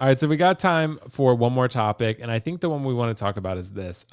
All right, so we got time for one more topic, and I think the one we want to talk about is this.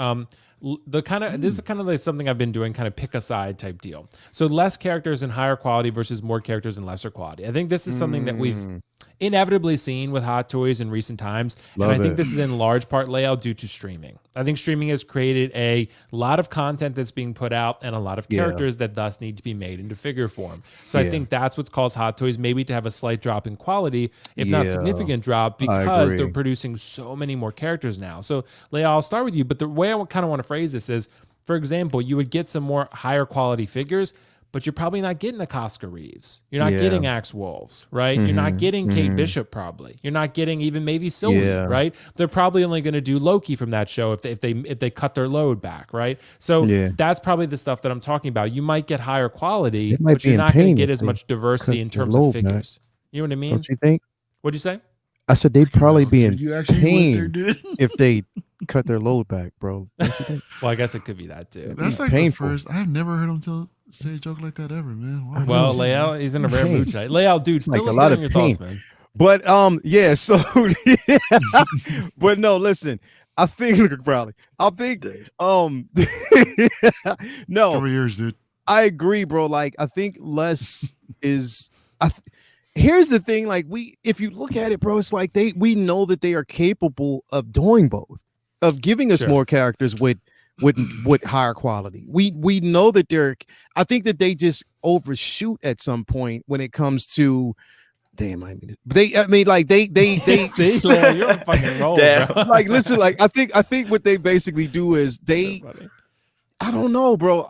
The kind of this is kind of like something I've been doing, kind of pick a side type deal. So less characters and higher quality versus more characters and lesser quality. I think this is something that we've Mm, inevitably seen with Hot Toys in recent times, and I love think it. this is in large part layout due to streaming. I think streaming has created a lot of content that's being put out and a lot of Yeah, characters that thus need to be made into figure form. So I yeah, think that's what's caused Hot Toys maybe to have a slight drop in quality, if not yeah. significant drop, I because they're agree. producing so many more characters now. So Leia, I'll start with you, but the way I kind of want to phrase this is, for example, you would get some more higher quality figures, but you're probably not getting a Casca Reeves. You're not Yeah. getting Axe Wolves, right? You're not Mm-hmm. getting Kate Mm-hmm. Bishop, probably. You're not getting even maybe Sylvie, Yeah. right? They're probably only going to do Loki from that show if they cut their load back, right? So Yeah. that's probably the stuff that I'm talking about. You might get higher They quality, might but be you're in not going to pain get if as they much diversity cut in their terms of load back. figures. You know what I mean? Don't you think? What'd you say? I said they'd probably be Did in you actually went there, pain dude? if they cut their load back, bro. Don't you think? Well, I guess it could be that too. That's like painful. the first. I've never heard him say a joke like that ever, man. Why I would know. you Well, say that, man? Lael, he's in a rare Pain. mood tonight. Lael, dude, Like fill a us lot in on of your pain. thoughts, man. But yeah, so but no, listen. I think look probably. I think no, Cover yours, dude. I agree, bro. Like I think less is here's the thing, like if you look at it, bro, it's like we know that they are capable of doing both, of giving us Sure. more characters with higher quality. We know that they're I think that they just overshoot at some point when it comes to damn, I mean like they See, Lael, you're on a fucking roll, Damn. bro. like listen, like I think what they basically do is So they funny. I don't know, bro.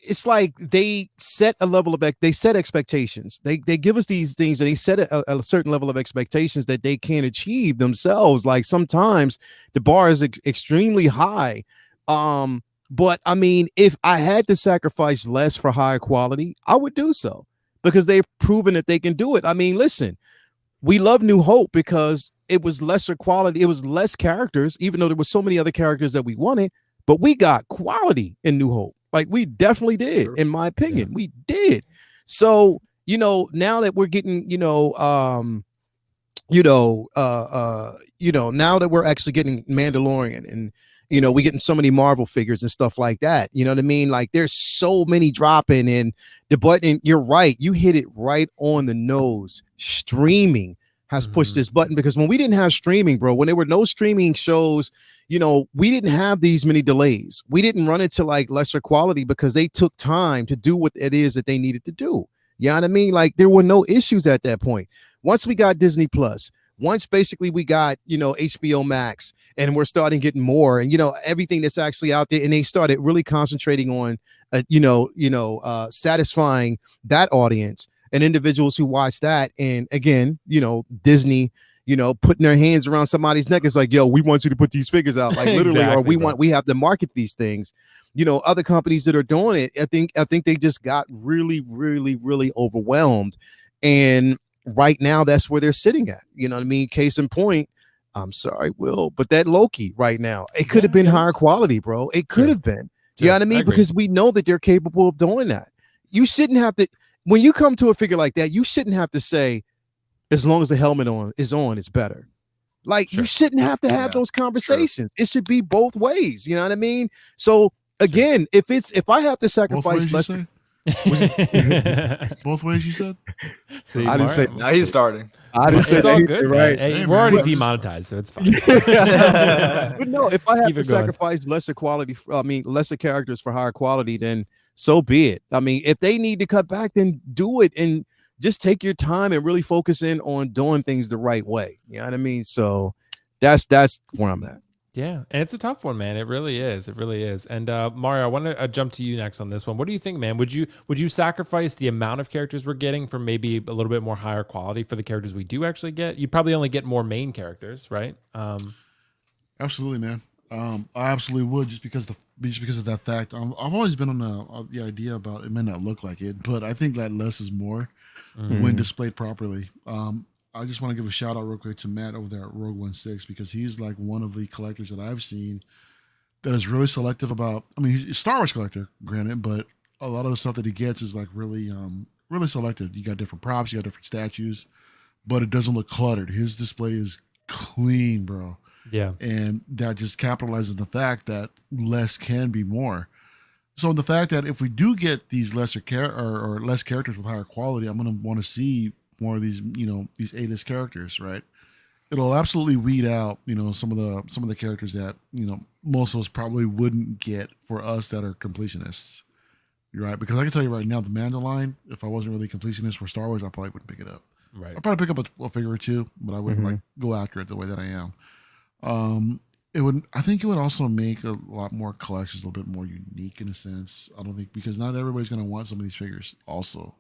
It's like they set a level of they set expectations. They give us these things and they set a certain level of expectations that they can't achieve themselves. Like sometimes the bar is extremely high. But I mean, if I had to sacrifice less for higher quality, I would do so because they've proven that they can do it. I mean, listen, we love New Hope because it was lesser quality, it was less characters, even though there was so many other characters that we wanted, but we got quality in New Hope. Like we definitely did, in my opinion. We did. So, now that we're getting, now that we're actually getting Mandalorian and we getting so many Marvel figures and stuff like that. You know what I mean? Like there's so many dropping in the button. You're right. You hit it right on the nose. Streaming has pushed this button because when we didn't have streaming, bro, when there were no streaming shows, we didn't have these many delays. We didn't run into like lesser quality because they took time to do what it is that they needed to do. You know what I mean? Like there were no issues at that point. Once we got Disney Plus, once basically we got, HBO Max and we're starting getting more and, everything that's actually out there. And they started really concentrating on, satisfying that audience and individuals who watch that. And again, Disney, putting their hands around somebody's neck is like, yo, we want you to put these figures out. Like literally, or Exactly, bro. we have to market these things. Other companies that are doing it, I think they just got really, really, really overwhelmed. And right now, that's where they're sitting at. You know what I mean? Case in point, I'm sorry, Will, but that Loki right now, it could have been higher quality, bro. It could have been. You know what I mean? Because we know that they're capable of doing that. You shouldn't have to, when you come to a figure like that, you shouldn't have to say, as long as the helmet is on, it's better. Like you shouldn't have to have those conversations. It should be both ways. You know what I mean? So again, if I have to Both sacrifice ways, you less, say? Both ways, you said? See, I didn't say. Now he's starting. I didn't say It's all anything, good, right? man. Hey, Hey, we're man, already I'm just- demonetized, so it's fine. But no, if I have Keep to it going. sacrifice lesser quality, lesser characters for higher quality, then so be it. I mean, if they need to cut back, then do it and just take your time and really focus in on doing things the right way. You know what I mean? So that's where I'm at. Yeah, and it's a tough one, man. It really is. It really is. And Mario, I want to jump to you next on this one. What do you think, man? Would you sacrifice the amount of characters we're getting for maybe a little bit more higher quality for the characters we do actually get? You probably only get more main characters, right? Absolutely, man. I absolutely would just because of that fact. I've always been on the idea about it may not look like it, but I think that less is more when displayed properly. I just want to give a shout out real quick to Matt over there at Rogue 16 because he's like one of the collectors that I've seen that is really selective about. I mean, he's a Star Wars collector, granted, but a lot of the stuff that he gets is like really, really selected. You got different props, you got different statues, but it doesn't look cluttered. His display is clean, bro. Yeah. And that just capitalizes the fact that less can be more. So the fact that if we do get these lesser or less characters with higher quality, I'm going to want to see more of these, these A-list characters, right? It'll absolutely weed out, some of the characters that, most of us probably wouldn't get for us that are completionists. You're right, because I can tell you right now, the Mandalorian, if I wasn't really completionist for Star Wars, I probably wouldn't pick it up. Right. I'd probably pick up a figure or two, but I wouldn't like go after it the way that I am. I think it would also make a lot more collections a little bit more unique in a sense. I don't think, because not everybody's going to want some of these figures also.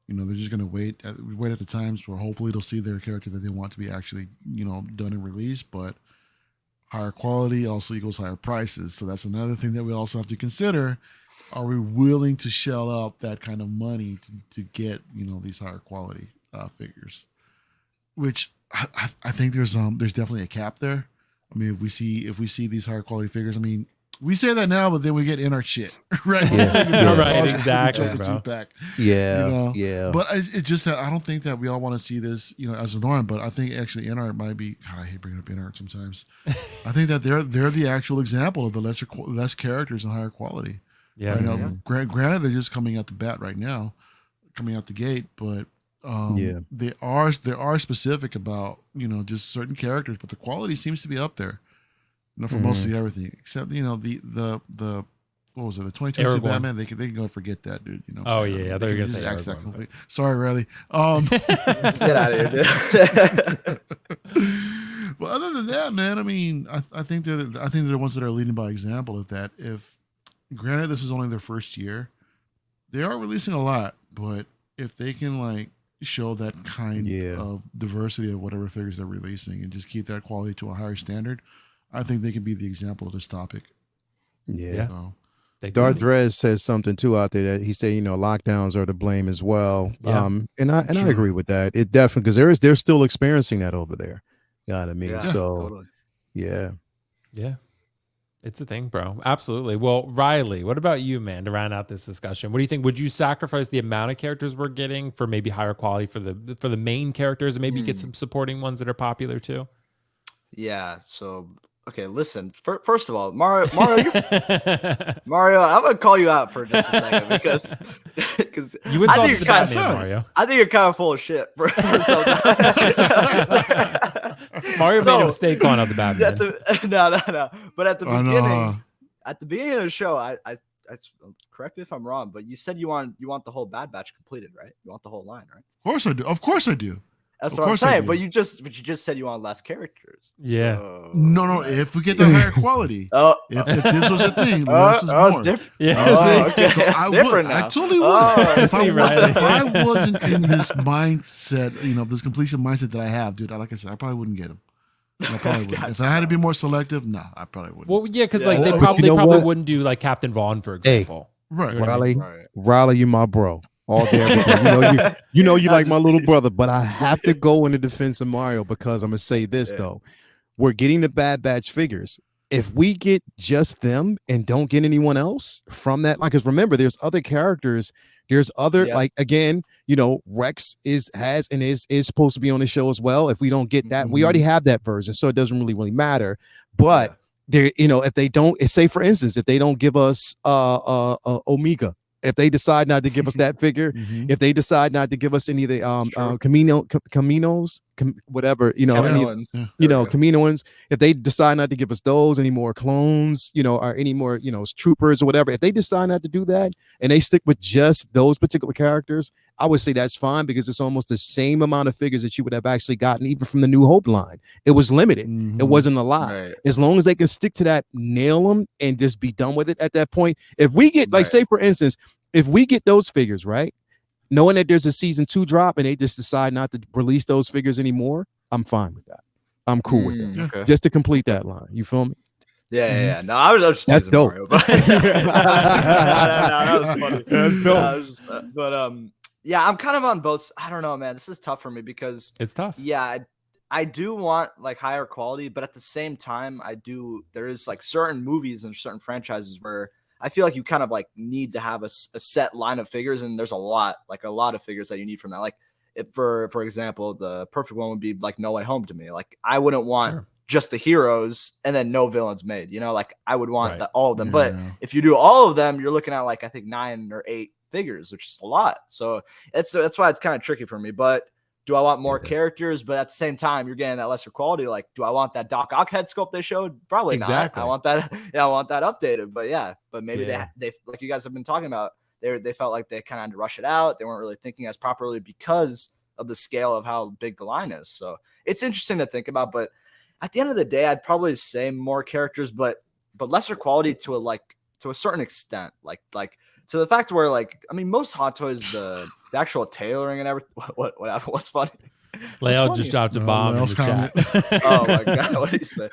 They're just going to wait at the times where hopefully they'll see their character that they want to be actually, done and released, but higher quality also equals higher prices. So that's another thing that we also have to consider. Are we willing to shell out that kind of money to get, these higher quality figures? Which I think there's definitely a cap there. I mean, if we see these higher quality figures, I mean, we say that now, but then we get in our shit, right? Yeah. Right, exactly, bro. Yeah, yeah. But it's just that I don't think that we all want to see this, as a norm. But I think actually in-art might be. God, I hate bringing up in-art sometimes. I think that they're the actual example of the less characters and higher quality. Yeah. Right now, granted, they're just coming out the bat right now, coming out the gate, but they are specific about just certain characters, but the quality seems to be up there. For mostly everything, except the what was it, the 2022 Aragorn. Batman? They can go forget that, dude. Oh yeah, they're gonna say axe that Aragorn, complete. Sorry, Riley. Get out of here, dude. But other than that, man, I mean, I think they're the ones that are leading by example. If granted this is only their first year, they are releasing a lot, but if they can like show that kind of diversity of whatever figures they're releasing and just keep that quality to a higher standard, I think they can be the example of this topic. Yeah. So. Darth Drez says something too out there that he said, lockdowns are to blame as well. Yeah. And I agree with that. It definitely, because they're still experiencing that over there. You know what I mean? Yeah, so totally. yeah. It's a thing, bro. Absolutely. Well, Riley, what about you, man, to round out this discussion? What do you think? Would you sacrifice the amount of characters we're getting for maybe higher quality for the main characters and maybe get some supporting ones that are popular too? Yeah. So, okay, listen. First of all, Mario, Mario, I'm gonna call you out for just a second because you insulted the Batman, Mario. I think you're kind of full of shit for something. Mario made a mistake calling out the Batman. No. But at the beginning of the show, I correct me if I'm wrong, but you said you want the whole Bad Batch completed, right? You want the whole line, right? Of course I do. That's what I'm saying. But you just said you want less characters. Yeah. So, no. If we get the higher quality, if this was a thing, less is it's more. different. Yeah. Okay. So It's different now. I totally would. If I Riley. wasn't in this mindset, this completion mindset that I have, dude, like I said, I probably wouldn't get them. I probably wouldn't. If I had to be more selective, no, I probably wouldn't. Well, yeah, because like Well, they you probably know what? wouldn't do like Captain Vaughn, for example. Right. Riley, you my bro. All day, you like my little brother, but I have to go in the defense of Mario because I'm gonna say this though. We're getting the Bad Batch figures. If we get just them and don't get anyone else from that, like, because remember, there's other characters, there's other like again, Rex is supposed to be on the show as well. If we don't get that, we already have that version, so it doesn't really matter. But there, if they don't, say for instance, if they don't give us Omega. If they decide not to give us that figure, if they decide not to give us any of the Caminos, whatever, Caminoans, if they decide not to give us those, any more clones, or any more, troopers or whatever, if they decide not to do that and they stick with just those particular characters, I would say that's fine because it's almost the same amount of figures that you would have actually gotten even from the New Hope line. It was limited. It wasn't a lot. Right. As long as they can stick to that, nail them and just be done with it at that point. If we get, like, say for instance, if we get those figures, right, knowing that there's a season 2 drop and they just decide not to release those figures anymore, I'm fine with that. I'm cool with that. Okay. Just to complete that line. You feel me? Yeah. No, I was just that's dope. Mario, but that was funny. That's dope. But yeah, I'm kind of on both. I don't know, man. This is tough for me because it's tough. Yeah, I do want like higher quality, but at the same time, there is like certain movies and certain franchises where I feel like you kind of like need to have a set line of figures, and there's a lot of figures that you need from that. Like if for example, the perfect one would be like No Way Home to me. Like I wouldn't want Sure. just the heroes and then no villains made. You know, like I would want Right. all of them. But Yeah. if you do all of them, you're looking at like I think 9 or 8 figures, which is a lot. So that's why it's kind of tricky for me. But do I want more characters? But at the same time, you're getting that lesser quality. Like, do I want that Doc Ock head sculpt they showed? Probably Exactly. not. I want that. Yeah, I want that updated. But yeah, but maybe Yeah. they like you guys have been talking about. They felt like they kind of had to rush it out. They weren't really thinking as properly because of the scale of how big the line is. So it's interesting to think about. But at the end of the day, I'd probably say more characters, but lesser quality to a certain extent. Like to the fact where like I mean most Hot Toys the actual tailoring and everything. What happened? What's funny? Leo just dropped a bomb in Leo's the chat. Oh my god, what did he say?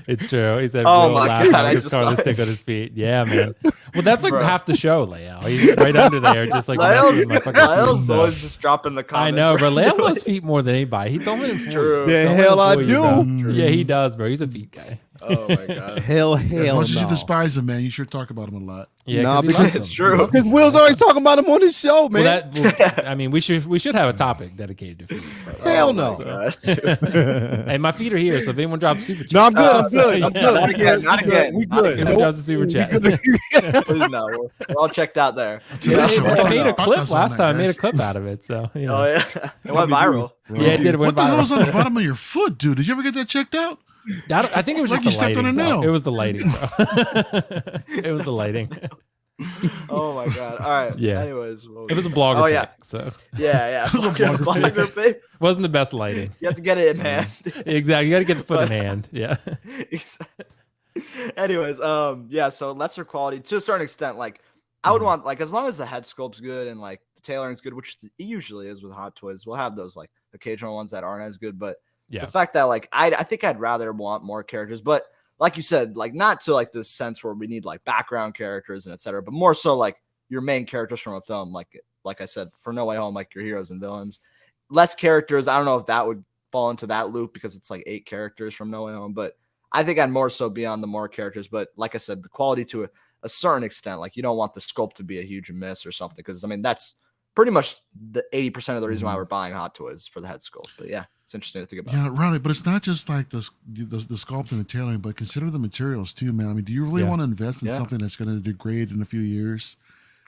It's true. He said, Oh "Bro, my laughing God, like I his just car saw to stick it. on his feet." Yeah, man. Well, that's like Bro. half the show, Leo. He's right under there, just like messing with my fucking Lyle's feet, so. always just dropping the I comments. know, bro. Leo right? loves feet more than anybody. He don't let him fool True. you. The Don't let hell him I fool you, bro. do. Yeah, he does, bro. He's a feet guy. Oh my god. Hell As no. much as you despise him, man, you should talk about him a lot. Yeah, Nah, 'cause he because loves it's them. true. He loves Because them. Will's always talking about him on his show, man. I mean, we should have a topic dedicated to feet. bro. Hell Oh my no. God. Hey, my feet are here, so if anyone drops a super chat, No, I'm good. I'm Oh, good. I'm yeah. good. Not We again, good. not We good. again, We not good. again. Who does the super We chat? good. Please no. We're all checked out there. Yeah, Sure, I we're made a talking clip about last that, time. I made a guys. clip out of it, so you know. Oh yeah. It went viral. Yeah, it did. It went What the hell viral. was on the bottom of your foot, dude? Did you ever get that checked out? I think it was Like just the you stepped on lighting. a Bro. nail. It was the lighting, bro. It was the lighting. Oh my god. All right. Yeah. Anyways. It was a blogger Oh yeah. pic, so Yeah. was a blogger pic. wasn't the best lighting. You have to get it in hand. Exactly. You got to get the foot in hand. Yeah. Anyways, yeah, so lesser quality to a certain extent. Like, I would want like as long as the head sculpt's good and like the tailoring's good, which it usually is with Hot Toys. We'll have those like occasional ones that aren't as good, but Yeah. the fact that like I think I'd rather want more characters, but like you said, like not to like this sense where we need like background characters and etc., but more so like your main characters from a film, like I said for No Way Home, like your heroes and villains. Less characters. I don't know if that would fall into that loop because it's like 8 characters from No Way Home, but I think I'd more so be on the more characters. But like I said, the quality to a certain extent, like you don't want the sculpt to be a huge miss or something, because I mean that's pretty much the 80% of the reason why we're buying Hot Toys for the head sculpt. But yeah, it's interesting to think about. Yeah, right. But it's not just like the sculpt and the tailoring, but consider the materials too, man. I mean, do you really Yeah. want to invest in Yeah. something that's going to degrade in a few years?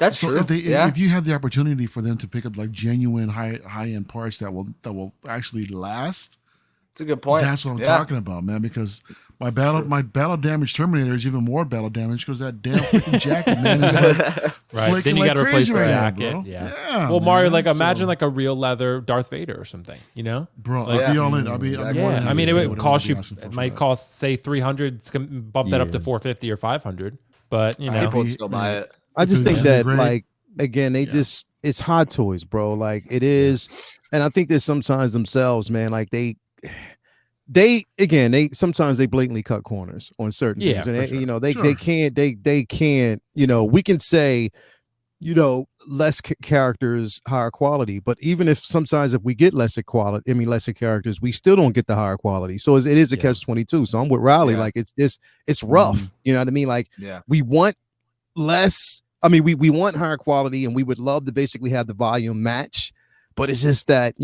That's So true. if you had the opportunity for them to pick up like genuine high end parts that will actually last, It's a good point. that's what I'm Yeah. talking about, man. Because my battle damage Terminator is even more battle damage because that damn freaking jacket, man, is like Right. flaking Then you like got to replace crazy the right now, jacket. bro. Yeah. Well, Mario, like imagine like a real leather Darth Vader or something, you know? bro, like- I'll be all in. I'll be more than Yeah. happy I mean, to it pay would whatever cost they'd you, be asking for it for might that. cost, say, 300, it's gonna bump that up to Yeah. 450 or 500. But, you know, People would still buy it. I just If it think was that great, like again, they just it's Hot Toys, bro. Like it is, and I think that sometimes themselves, man, like they sometimes they blatantly cut corners on certain Yeah, things, and for they, sure. you know they Sure. can't we can say less characters higher quality, but even if sometimes if we get lesser characters, we still don't get the higher quality. So it is a Yeah. catch-22. So I'm with Riley. Yeah. Like it's rough. You know what I mean? Like Yeah. we want less. I mean, we want higher quality, and we would love to basically have the volume match, but it's just that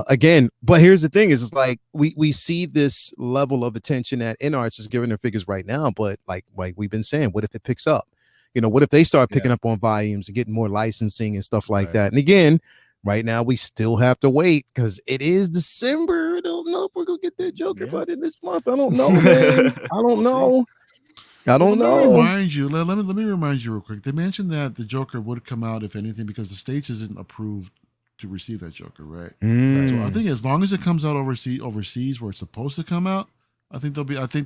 again. But here's the thing: is it's like we see this level of attention that InArts is giving their figures right now, but like we've been saying, what if it picks up? What if they start picking up on volumes and getting more licensing and stuff like Right. that? And again, right now we still have to wait because it is December. I don't know if we're gonna get that Joker by the end of this month. I don't know, man. I don't We'll see. know. I don't Let me know. remind you. Let me remind you real quick. They mentioned that the Joker would come out if anything because the states isn't approved to receive that Joker, right? So I think as long as it comes out overseas where it's supposed to come out, I think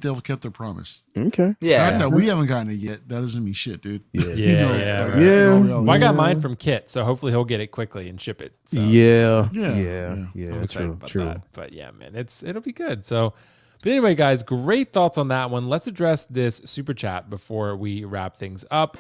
they'll kept their promise. Okay. The Yeah. fact that we haven't gotten it yet, that doesn't mean shit, dude. Yeah. Yeah, Like, yeah, in right. all Yeah. reality. Well, I got mine from Kit, so hopefully he'll get it quickly and ship it. So Yeah. Yeah. I'm excited True. about True. that. But yeah, man, it'll be good. So, but anyway, guys, great thoughts on that one. Let's address this super chat before we wrap things up.